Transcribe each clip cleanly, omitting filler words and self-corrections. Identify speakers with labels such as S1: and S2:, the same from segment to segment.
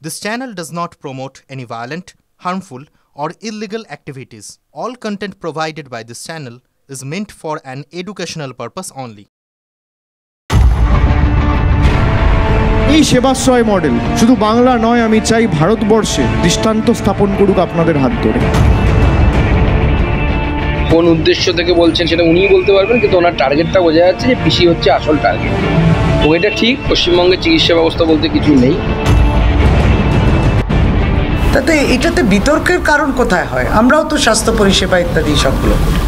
S1: This channel does not promote any violent, harmful, or illegal activities. All content provided by this channel is meant for an educational purpose only.
S2: এই Sebashray model শুধু বাংলা নয়, আমি চাই ভারতবর্ষে দৃষ্টান্ত স্থাপন করুক আপনাদের হাত ধরে।
S3: কোন উদ্দেশ্য থেকে বলছেন সেটা উনিই বলতে পারবেন, কিন্তু ওনার টার্গেটটা বোঝা যাচ্ছে যে পিসি হচ্ছে আসল টার্গেট। ও এটা ঠিক, পশ্চিমবঙ্গের চিকিৎসা ব্যবস্থা বলতে কিছু নেই।
S4: তাতে এটাতে বিতর্কের কারণ কোথায় হয়? আমরাও তো স্বাস্থ্য পরিষেবা ইত্যাদি সবগুলো করি।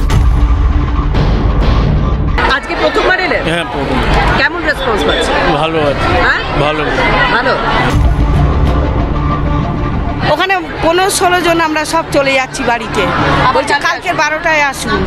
S5: আজকে প্রথমবার এলেন?
S6: হ্যাঁ, প্রথম।
S5: কেমন রেসপন্স পাচ্ছেন?
S6: ভালো আছে।
S5: হ্যাঁ,
S6: ভালো
S5: ভালো।
S7: ওখানে 15-16 জন আমরা সব চলে যাচ্ছি বাড়িতে। বলছে কালকে 12টায় আসুন।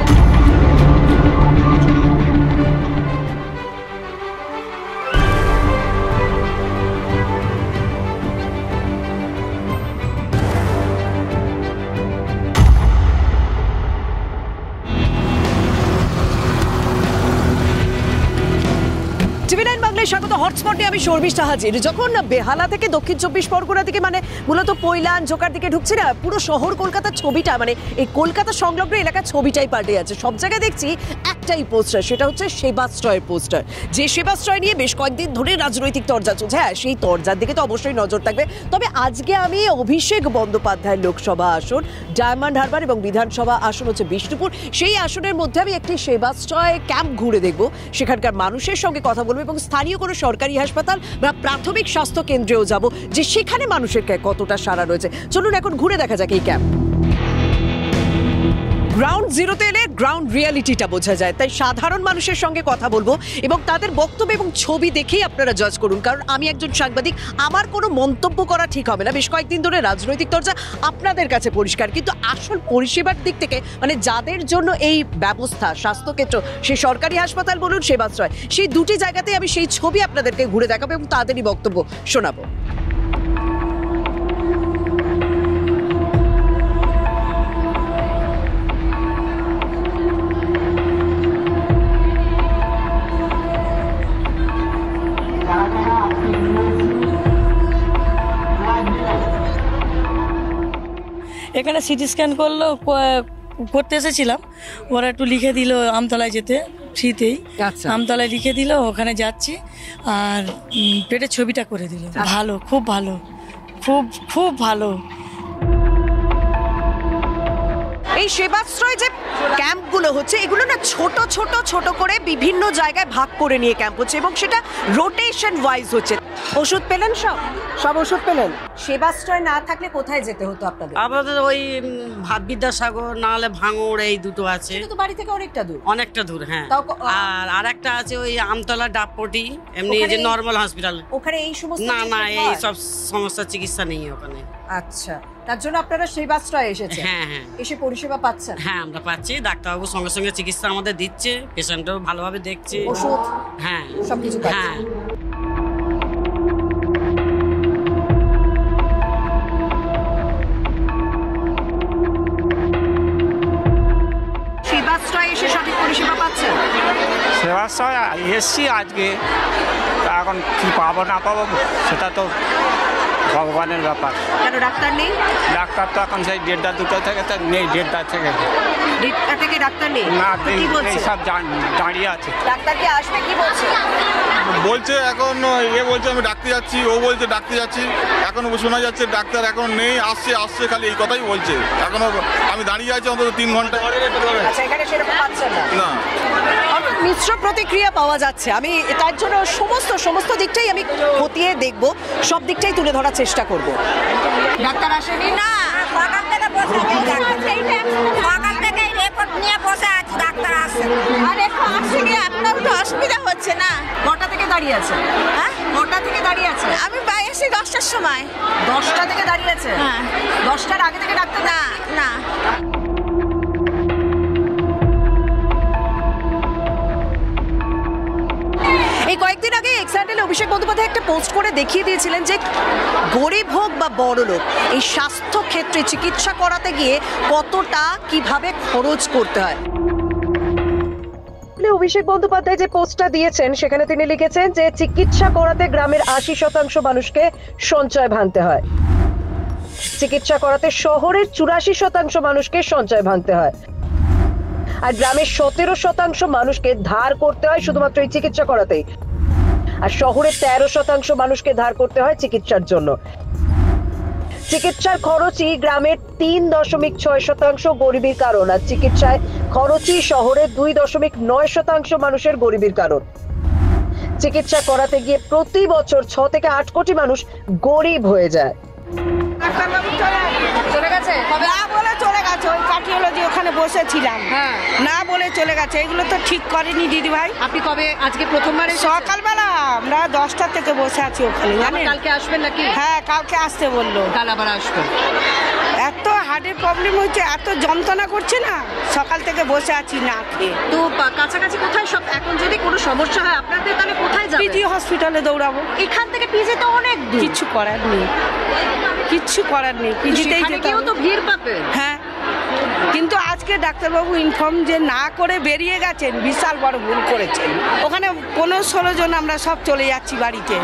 S5: টিভি9 বাংলায় স্বাগত। হটস্পটে আমি শর্মিষ্ঠা হাজির। যখন বেহালা থেকে দক্ষিণ 24 পরগনা দিকে মানে মূলত পৈলান জোকার দিকে ঢুকছি না, পুরো শহর কলকাতার ছবিটা মানে এই কলকাতা সংলগ্ন এলাকার ছবিটাই পাল্টে যাচ্ছে। সব জায়গায় দেখছি একটাই পোস্টার, সেটা হচ্ছে সেবাশ্রয়ের পোস্টার। যে সেবাশ্রয় নিয়ে বেশ কয়েকদিন ধরে রাজনৈতিক তরজা চলছে। হ্যাঁ, সেই তরজার দিকে তো অবশ্যই নজর থাকবে। তবে আজকে আমি অভিষেক বন্দ্যোপাধ্যায়ের লোকসভা আসন, ডায়মন্ড হারবার এবং বিধানসভা আসন হচ্ছে বিষ্ণুপুর, সেই আসনের মধ্যে আমি একটি সেবাশ্রয় ক্যাম্প ঘুরে দেখব, সেখানকার মানুষের সঙ্গে কথা বলবো এবং স্থানীয় কোনো সরকারি হাসপাতাল বা প্রাথমিক স্বাস্থ্য কেন্দ্রেও যাব, যে সেখানে মানুষের কতটা সাড়া রয়েছে। চলুন এখন ঘুরে দেখা যাক এই ক্যাম্প। গ্রাউন্ড জিরোতে এলে গ্রাউন্ড রিয়ালিটিটা বোঝা যায়, তাই সাধারণ মানুষের সঙ্গে কথা বলবো এবং তাদের বক্তব্য এবং ছবি দেখেই আপনারা জাজ করুন। কারণ আমি একজন সাংবাদিক, আমার কোনো মন্তব্য করা ঠিক হবে না। বেশ কয়েকদিন ধরে রাজনৈতিক তরজা আপনাদের কাছে পরিষ্কার, কিন্তু আসল পরিষেবার দিক থেকে মানে যাদের জন্য এই ব্যবস্থা, স্বাস্থ্যক্ষেত্র, সে সরকারি হাসপাতাল বলুন, সেবাশ্রয়, সেই দুটি জায়গাতে আমি সেই ছবি আপনাদেরকে ঘুরে দেখাবো এবং তাদেরই বক্তব্য শোনাবো।
S7: এখানে সিটি স্ক্যান করতে এসেছিলাম, ওরা একটু লিখে দিল আমতলায় যেতে, ফ্রিতেই আমতলায় লিখে দিল, ওখানে যাচ্ছি আর পেটের ছবিটা করে দিল। ভালো, খুব ভালো, খুব খুব ভালো।
S5: এই সেবাশ্রয় যে ক্যাম্পগুলো হচ্ছে, এগুলো না ছোট ছোট ছোট করে বিভিন্ন জায়গায় ভাগ করে নিয়ে ক্যাম্প হচ্ছে এবং সেটা রোটেশন ওয়াইজ হচ্ছে। ওষুধ পেলেন? সব ওষুধ পেলেন? সেবাশ্রয় না থাকলে কোথায় যেতে হতো আপনাদের?
S8: আমাদের ওই বিদ্যাসাগর নাহলে ভাঙড়, এই দুটো আছে।
S5: তো বাড়ি থেকে অনেকটা দূর। হ্যাঁ।
S8: আর একটা আছে ওই আমতলা ডাবপটি, এমনি যে নর্মাল হসপিটাল।
S5: ওখানে এই সমস্ত
S8: না এই সব সমস্যার চিকিৎসা নেই ওখানে।
S5: আচ্ছা, তার জন্য আপনারা সেবাশ্রয় এসেছেন?
S8: হ্যাঁ হ্যাঁ,
S5: এসে পরিষেবা পাচ্ছেন?
S8: হ্যাঁ, আমরা পাচ্ছি। ডাক্তারবাবু সঙ্গে সঙ্গে চিকিৎসা আমাদের দিচ্ছে, পেশেন্টও ভালোভাবে দেখছে,
S5: ওষুধ,
S8: হ্যাঁ
S5: সবকিছু পাচ্ছে।
S8: হ্যাঁ।
S5: সেবাশ্রয় এসে সঠিক পরিষেবা পাচ্ছেন?
S6: সেবাশ্রয় এসছি আজকে, এখন কি পাবো না পাবো সেটা তো ভগবানের ব্যাপার।
S5: কেন ডাক্তার নেই?
S6: ডাক্তার তো এখন সেই 1:30-2টা থেকে তো নেই, 1:30 থেকে।
S5: 1:30 থেকে ডাক্তার নেই?
S6: না,
S5: কি বলছে?
S6: সব দাঁড়িয়ে আছে।
S5: ডাক্তার কি আসবে? কি বলছে?
S9: বলছে এখন বলছে আমি ডাকতে যাচ্ছি, ও বলছে ডাকতে যাচ্ছি। এখন শোনা যাচ্ছে ডাক্তার এখন নেই, আসছে খালি এই কথাই বলছে। এখনো আমি দাঁড়িয়ে আছি অন্তত 3 ঘন্টা।
S5: আচ্ছা, এখানে সেরকম পাচ্ছেন না? অর্থাৎ মিশ্র প্রতিক্রিয়া পাওয়া যাচ্ছে। আমি তার জন্য সমস্ত দিকটাই আমি খতিয়ে দেখব, সব দিকটাই তুলে ধরার চেষ্টা করব। ডাক্তার আসেনি?
S10: না, সকাল থেকে বসে সকাল থেকে রেকর্ড নিয়ে বসে আছি, ডাক্তার আসছে আর এখন আসেনি। আপনার তো অসুবিধা হচ্ছে না?
S5: কটা থেকে দাঁড়িয়ে আছে?
S10: হ্যাঁ,
S5: কটা থেকে দাঁড়িয়ে আছে?
S10: আমি এসে 10টার সময়।
S5: 10টা থেকে দাঁড়িয়ে আছে?
S10: হ্যাঁ।
S5: 10টার আগে থেকে ডাক্তার?
S10: না।
S5: এই কয়েকদিন আগে এক্স হ্যান্ডেলে অভিষেক বন্দ্যোপাধ্যায় একটা পোস্ট করে দেখিয়ে দিয়েছিলেন যে গরিব হোক বা বড় লোক, এই স্বাস্থ্য ক্ষেত্রে চিকিৎসা করাতে গিয়ে কতটা কিভাবে খরচ করতে হয়। মডেলে অভিষেক বন্দ্যোপাধ্যায় যে পোস্টটা দিয়েছেন সেখানে তিনি লিখেছেন যে চিকিৎসা করাতে গ্রামের ৮০% মানুষকে সঞ্চয় ভাঙতে হয়, চিকিৎসা করাতে শহরের ৮৪% মানুষকে সঞ্চয় ভাঙতে হয়, আর গ্রামের ১৭% মানুষকে ধার করতে হয় শুধুমাত্র এই চিকিৎসা করাতেই, আর শহরের ১৩% মানুষকে ধার করতে হয় চিকিৎসার জন্য। চিকিৎসার খরচই গ্রামের ৩.৬% গরিবীর কারণ, আর চিকিৎসায় খরচই শহরের ২.৯% মানুষের গরিবীর কারণ। চিকিৎসা করাতে গিয়ে প্রতি বছর ৬ থেকে ৮ কোটি মানুষ গরিব হয়ে যায়।
S10: চলে গেছে না বলে চলে গেছে, ওই কার্ডিওলজি ওখানে বসেছিলাম, না বলে চলে গেছে। এগুলো তো ঠিক করেনি দিদি ভাই।
S5: আপনি কবে আজকে প্রথমবার?
S10: সকালবেলা আমরা 10টা থেকে বসে আছি ওখানে।
S5: কালকে আসবেন নাকি?
S10: হ্যাঁ, কালকে আসতে বললো।
S5: কাল আবার আসবেন।
S10: এত হার্টের প্রবলেম হচ্ছে, এত যন্ত্রণা করছে না, সকাল থেকে বসে আছি না খেয়ে।
S5: তো কাছাকাছি কোথায় সব এখন যদি কোনো সমস্যা হয় আপনাদের তাহলে কোথায় যাবেন?
S10: পিজি হসপিটালে দৌড়াবো।
S5: এখান থেকে পিজি তো অনেক দূর।
S10: কিচ্ছু করার নেই, কিচ্ছু করার নেই, পিজিতেই যেতে হবে।
S5: তো ভিড় পাবে।
S10: হ্যাঁ, কিন্তু আজকে ডাক্তারবাবু ইনফর্ম যে না করে বেরিয়ে গেছেন, বিশাল বড় ভুল করেছেন। ওখানে 15-16 জন আমরা সব চলে যাচ্ছি বাড়িতে।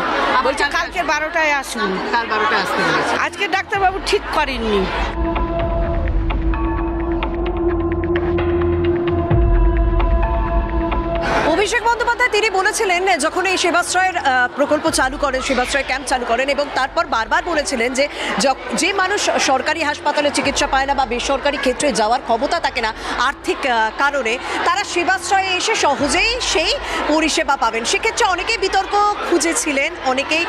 S10: বলছে কালকে 12টায় আসুন।
S5: কাল 12টায় আসতে বলেছে।
S10: আজকে ডাক্তারবাবু ঠিক করেননি।
S5: অভিষেক বন্দ্যোপাধ্যায় তিনি বলেছিলেন যখন এই সেবাশ্রয়ের প্রকল্প চালু করেন, সেবাশ্রয় ক্যাম্প চালু করেন, এবং তারপর বারবার বলেছিলেন যে মানুষ সরকারি হাসপাতালে চিকিৎসা পায় না বা বেসরকারি ক্ষেত্রে যাওয়ার ক্ষমতা থাকে না আর্থিক কারণে, তারা সেবাশ্রয়ে এসে সহজেই সেই পরিষেবা পাবেন। সেক্ষেত্রে অনেকেই বিতর্ক খুঁজেছিলেন, অনেকেই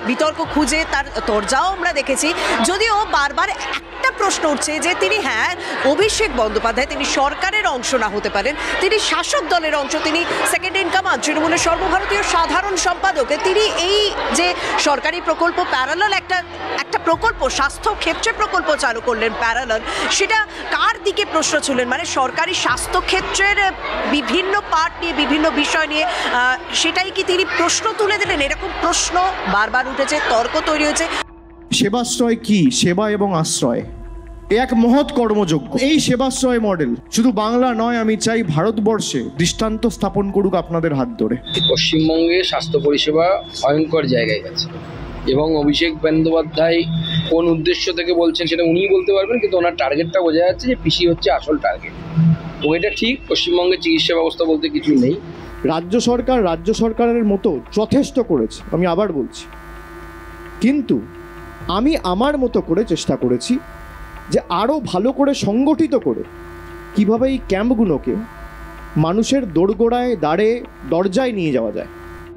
S5: বিতর্ক খুঁজে তার তরজাও আমরা দেখেছি। যদিও বারবার একটা প্রশ্ন উঠছে যে তিনি, হ্যাঁ অভিষেক বন্দ্যোপাধ্যায় তিনি সরকারের অংশ না হতে পারেন, তিনি শাসক দলের অংশ, তিনি সেকেন্ড ইন কমান্ড, তৃণমূলের সর্বভারতীয় সাধারণ সম্পাদক। তিনি এই যে সরকারি প্রকল্প প্যারালাল একটা প্রকল্প, স্বাস্থ্য ক্ষেত্রে প্রকল্প চালু করলেন প্যারালাল, সেটা কার দিকে প্রশ্ন ছিলেন? মানে সরকারি স্বাস্থ্য ক্ষেত্রের বিভিন্ন পার্ট নিয়ে, বিভিন্ন বিষয় নিয়ে, সেটাই কি তিনি প্রশ্ন তুলে দিলেন? এরকম প্রশ্ন বারবার উঠেছে, তর্ক তৈরি হয়েছে।
S2: সেবাশ্রয় কি? সেবা এবং আশ্রয় এক মহৎ কর্মযজ্ঞ। এই সেবাশ্রয় মডেল শুধু বাংলা নয়, আমি চাই ভারতবর্ষে দৃষ্টান্ত স্থাপন করুক আপনাদের হাত ধরে।
S3: পশ্চিমবঙ্গে স্বাস্থ্য পরিষেবা ভয়ঙ্কর জায়গায় গেছে, এবং অভিষেক বন্দ্যোপাধ্যায় কোন উদ্দেশ্য থেকে বলছেন সেটা উনিই বলতে পারবেন, কিন্তু ওনার টার্গেটটা বোঝা যাচ্ছে যে পিসি হচ্ছে আসল টার্গেট। তো এটা ঠিক, পশ্চিমবঙ্গের চিকিৎসা ব্যবস্থা বলতে কিছু নেই।
S2: রাজ্য সরকারের মতো যথেষ্ট করেছে, আমি আবার বলছি, কিন্তু আমি আমার মতো করে চেষ্টা করেছি যে আরও ভালো করে সংগঠিত করে কিভাবে এই ক্যাম্পগুলোকে মানুষের দোরগোড়ায় দরজায় নিয়ে যাওয়া যায়।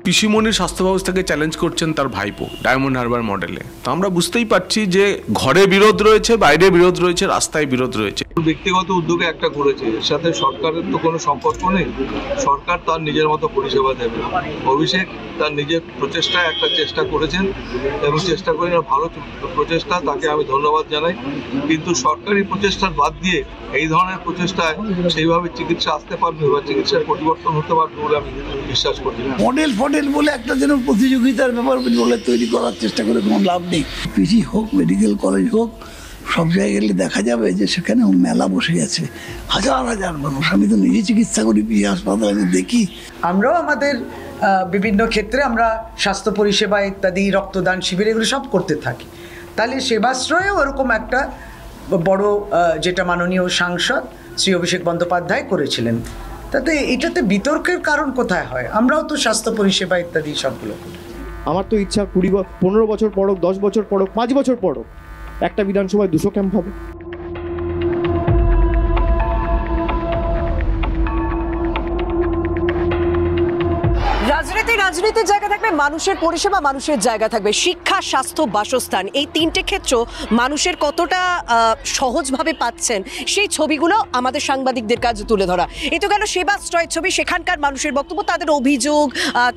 S11: পিসিমণির স্বাস্থ্য ব্যবস্থাকে চ্যালেঞ্জ করছেন তার ভাইপো ডায়মন্ড হারবার মডেলে। তো আমরা বুঝতেই পারছি যে ঘরে বিরোধ রয়েছে, বাইরে বিরোধ রয়েছে, রাস্তায় বিরোধ রয়েছে।
S12: ব্যক্তিগত উদ্যোগে একটা করেছে, এর সাথে সরকারের তো কোনো সম্পর্ক নেই। সরকার তার নিজের মতো পরিষেবা দেবে। অভিষেক তার নিজের প্রচেষ্টায় একটা চেষ্টা করেছেন, এবং চেষ্টা করে ভালো প্রচেষ্টা, তাকে আমি ধন্যবাদ জানাই। কিন্তু সরকারি প্রচেষ্টার বাদ দিয়ে এই ধরনের প্রচেষ্টায় সেইভাবে চিকিৎসা আসতে পারবে বা চিকিৎসার পরিবর্তন হতে পারবে বলে আমি বিশ্বাস করি না।
S13: মডেল বলে একটা যেন প্রতিযোগিতার ব্যাপার বলে তৈরি করার চেষ্টা করে কোনো লাভ নেই। পিজি হোক, মেডিকেল কলেজ হোক, সব জায়গায় গেলে দেখা যাবে যে সেখানে মেলা বসে গেছে, হাজার হাজার মানুষ। আমি তো নিজে চিকিৎসা করি পিজি হাসপাতালে, আমি দেখি।
S4: আমরাও আমাদের বিভিন্ন ক্ষেত্রে আমরা স্বাস্থ্য পরিষেবা ইত্যাদি, রক্তদান শিবির, এগুলো সব করতে থাকি। তাহলে সেবাশ্রয়েও এরকম একটা বড়, যেটা মাননীয় সাংসদ শ্রী অভিষেক বন্দ্যোপাধ্যায় করেছিলেন, তাতে এটাতে বিতর্কের কারণ কোথায় হয়? আমরাও তো স্বাস্থ্য পরিষেবা ইত্যাদি সবগুলো করি।
S2: আমার তো ইচ্ছা 15 বছর পরক, 10 বছর পরক, 5 বছর পরক, একটা বিধানসভায় 200 ক্যাম্প হবে।
S5: রাজনীতির জায়গা থাকবে, মানুষের পরিষেবা মানুষের জায়গা থাকবে, শিক্ষা, স্বাস্থ্য, বাসস্থান, এই তিনটে ক্ষেত্র মানুষের কতটা সহজভাবে পাচ্ছেন সেই ছবিগুলো আমাদের সাংবাদিকদের কাছে তুলে ধরা। এই তো গেল সেবাশ্রয়ের ছবি, সেখানকার মানুষের বক্তব্য, তাদের অভিযোগ,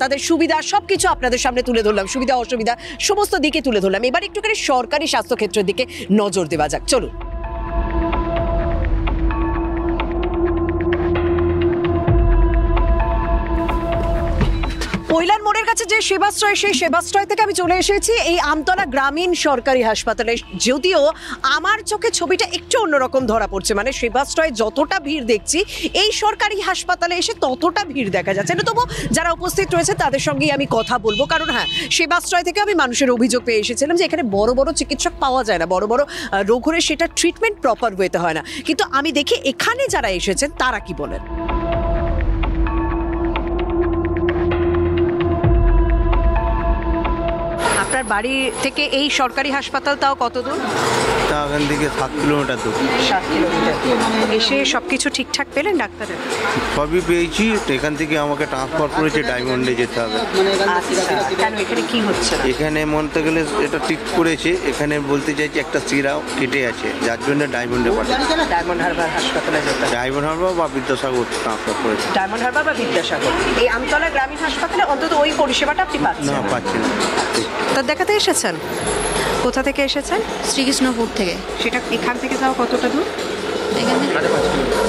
S5: তাদের সুবিধা, সবকিছু আপনাদের সামনে তুলে ধরলাম, সুবিধা অসুবিধা সমস্ত দিকে তুলে ধরলাম। এবার একটুখানি সরকারি স্বাস্থ্যক্ষেত্রের দিকে নজর দেওয়া যাক, চলুন। পৈলান মোড়ের কাছে যে সেবাশ্রয়, সেই সেবাশ্রয় থেকে আমি চলে এসেছি এই আমতলা গ্রামীণ সরকারি হাসপাতালে। যদিও আমার চোখে ছবিটা একটু অন্যরকম ধরা পড়ছে, মানে সেবাশ্রয়ে যতটা ভিড় দেখছি এই সরকারি হাসপাতালে এসে ততটা ভিড় দেখা যাচ্ছে না। তবু যারা উপস্থিত রয়েছে তাদের সঙ্গেই আমি কথা বলবো, কারণ হ্যাঁ, সেবাশ্রয় থেকে আমি মানুষের অভিযোগ পেয়ে এসেছিলাম যে এখানে বড় বড় চিকিৎসক পাওয়া যায় না, বড় বড় রোগ হলে সেটা ট্রিটমেন্ট প্রপার ওয়েতে হয় না। কিন্তু আমি দেখি এখানে যারা এসেছেন তারা কি বলেন। আপনার বাড়ি থেকে এই সরকারি হাসপাতাল তাও কত দূর?
S14: এখান থেকে 7 কিলোমিটার দূর।
S5: 7 কিলোমিটার। এসে সবকিছু ঠিকঠাক পেলেন ডাক্তারের?
S14: সবই পেয়েছি। এখান থেকে আমাকে ট্রান্সফার করেছে ডায়মন্ডে যেতে হবে।
S5: কেন, এখানে কি হচ্ছে?
S14: এখানে মনতে গেলে এটা ঠিক করেছে, এখানে বলতে চাইছি একটা শিরাও কেটে আছে, যার জন্য ডায়মন্ডে পাঠাচ্ছে।
S5: ডায়মন্ড হারবার হাসপাতালে যেতে?
S14: ডায়মন্ড হারবার বা বিদ্যাসাগর ট্রান্সফার করেছে।
S5: ডায়মন্ড হারবার বা বিদ্যাসাগর। এই আমতলা গ্রামীণ হাসপাতালে অন্তত ওই পরিষেবাটা আপনি পাচ্ছেন?
S14: না, পাচ্ছি না।
S5: তো দেখাতে এসেছেন? কোথা থেকে এসেছেন?
S15: শ্রীকৃষ্ণপুর থেকে।
S5: সেটা এখান থেকে তাও কতটা দূর?
S15: এখান থেকে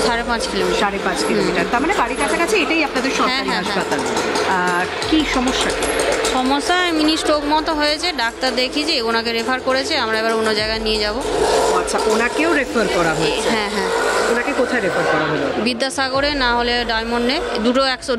S15: 5.5 কিলোমিটার।
S5: 5.5 কিলোমিটার। তার মানে বাড়ির কাছাকাছি এটাই আপনাদের সরকারি হাসপাতাল। আর কি সমস্যা?
S15: সমস্যা মিনি স্ট্রোক মতো হয়েছে, ডাক্তার দেখিয়েছি, ওনাকে রেফার করেছে, আমরা এবার অন্য জায়গায় নিয়ে যাব।
S5: আচ্ছা, ওনাকেও রেফার করা হয়েছে?
S15: হ্যাঁ হ্যাঁ।
S5: ওনাকে কোথায় রেফার করা হলো?
S15: বিদ্যাসাগরে, না হলে ডায়মন্ডে।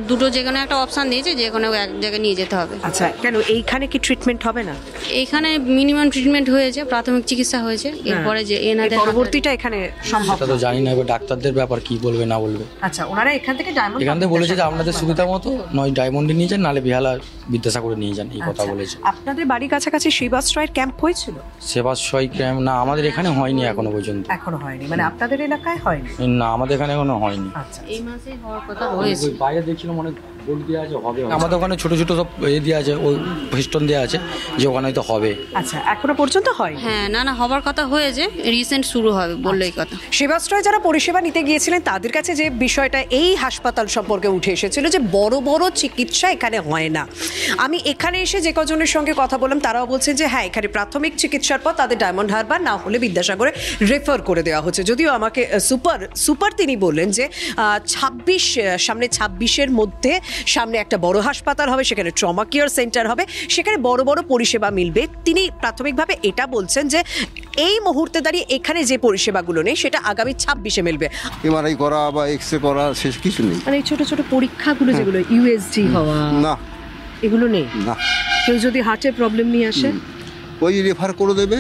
S15: দুটো যেখানে একটা অপশান দিয়েছে, যে কোনো এক জায়গায় নিয়ে যেতে হবে।
S5: আচ্ছা, কেন এইখানে কি ট্রিটমেন্ট হবে না?
S15: এখানে মিনিমাম ট্রিটমেন্ট হয়েছে, প্রাথমিক চিকিৎসা হয়েছে, এরপরে যে এনাদের
S5: পরবর্তীটা এখানে সম্ভব
S16: তো জানি না, এবার ডাক্তারদের ব্যাপার কি বলবে না বলবে।
S5: আচ্ছা, ওনারা এখান থেকে ডায়মন্ড,
S16: এখান থেকে বলেছে যে আপনাদের সুবিধা মতো নয় ডায়মন্ডে নিয়ে যান, নাহলে বেহালা বিদ্যাসাগরে নিয়ে যান, এই কথা বলেছে।
S5: আপনাদের বাড়ির কাছাকাছি সেবাশ্রয়ের ক্যাম্প হয়েছিল?
S16: সেবাশ্রয় ক্যাম্প না, আমাদের এখানে হয়নি এখনো পর্যন্ত।
S5: এখনো হয়নি? মানে আপনাদের এলাকায় হয়নি?
S16: না, আমাদের এখানে এখনো হয়নি।
S5: আচ্ছা,
S15: এই মাসে হওয়ার কথা হয়েছে।
S16: বাইরে দেখছিলাম অনেক বোর্ড দেওয়া আছে, হবে। আমাদের ওখানে ছোট ছোট সব দেওয়া আছে, ওই ফেস্টন দেওয়া আছে, যে ওখানে হয়তো হবে।
S5: আচ্ছা, এখনো পর্যন্ত হয়?
S15: হ্যাঁ, না হবার কথা হয়েছে, রিসেন্ট শুরু হবে বললো এই কথা।
S5: সেবাশ্রয় যারা পরিষেবা নিতে গিয়েছিলেন তাদের কাছে যে বিষয়টা এই হাসপাতাল সম্পর্কে উঠে এসেছিল যে বড় বড় চিকিৎসা এখানে হয় না। আমি এখানে এসে যে কজনের সঙ্গে কথা বললাম তারাও বলছেন যে হ্যাঁ, এখানে প্রাথমিক চিকিৎসার পর তাদের ডায়মন্ড হারবার না হলে বিদ্যাসাগরে রেফার করে দেওয়া হচ্ছে। যদিও আমাকে সুপার তিনি বললেন যে 26-এর মধ্যে সামনে একটা বড় হাসপাতাল হবে, সেখানে ট্রমা কেয়ার সেন্টার হবে, সেখানে বড় বড় পরিষেবা মিলবে। তিনি প্রাথমিকভাবে এটা বলছেন যে এই মুহূর্তে দাঁড়িয়ে এখানে যে পরিষেবাগুলো নেই সেটা আগামী 26-এ মিলবে।
S17: এমআরআই করা বা এক্সরে করা শেষ কিছু নেই।
S5: মানে ছোট ছোট পরীক্ষাগুলো যেগুলো ইউএসজি হওয়া, না এগুলো নেই।
S17: না,
S5: কেউ যদি হার্টের প্রবলেম নিয়ে আসে
S17: ওই রেফার করে দেবে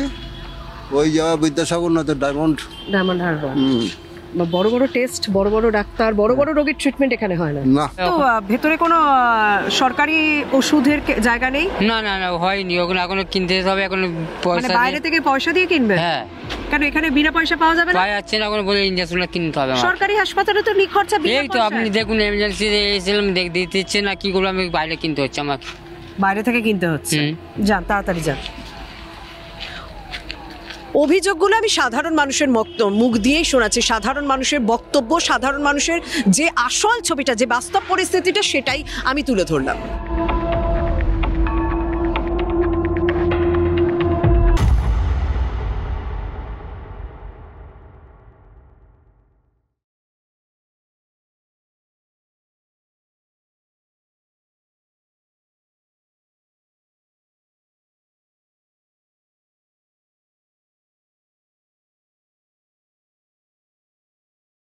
S17: ওই জায়গা বিদ্যাসাগর, না তো ডায়মন্ড
S5: হারবার। বড় বড় টেস্ট, বড় বড় ডাক্তার, বড় বড় রোগীর ট্রিটমেন্ট এখানে হয় না। তো ভেতরে কোনো সরকারি ওষুধের জায়গা নেই?
S18: না হয়নি, ওগুলো এখনো কিনতে হবে, এখন পয়সা
S5: বাইরে থেকে পয়সা দিয়ে কিনবে?
S18: হ্যাঁ।
S5: কেন এখানে বিনা পয়সা পাওয়া যাবে না?
S18: পাওয়া যাচ্ছে না, এখন বলে ইনজেকশন কিনতে হবে।
S5: সরকারি হাসপাতালে তো নিখরচা বিনা পয়সা।
S18: এই তো আপনি দেখুন, এমার্জেন্সি এসেছিলাম, দিচ্ছে না, কি করবো, আমি বাইরে কিনতে হচ্ছে আমাকে।
S5: বাইরে থেকে কিনতে হচ্ছে? যান, তাড়াতাড়ি যান। অভিযোগগুলো আমি সাধারণ মানুষের মুখ দিয়েই শোনাচ্ছি, সাধারণ মানুষের বক্তব্য, সাধারণ মানুষের যে আসল ছবিটা, যে বাস্তব পরিস্থিতিটা, সেটাই আমি তুলে ধরলাম।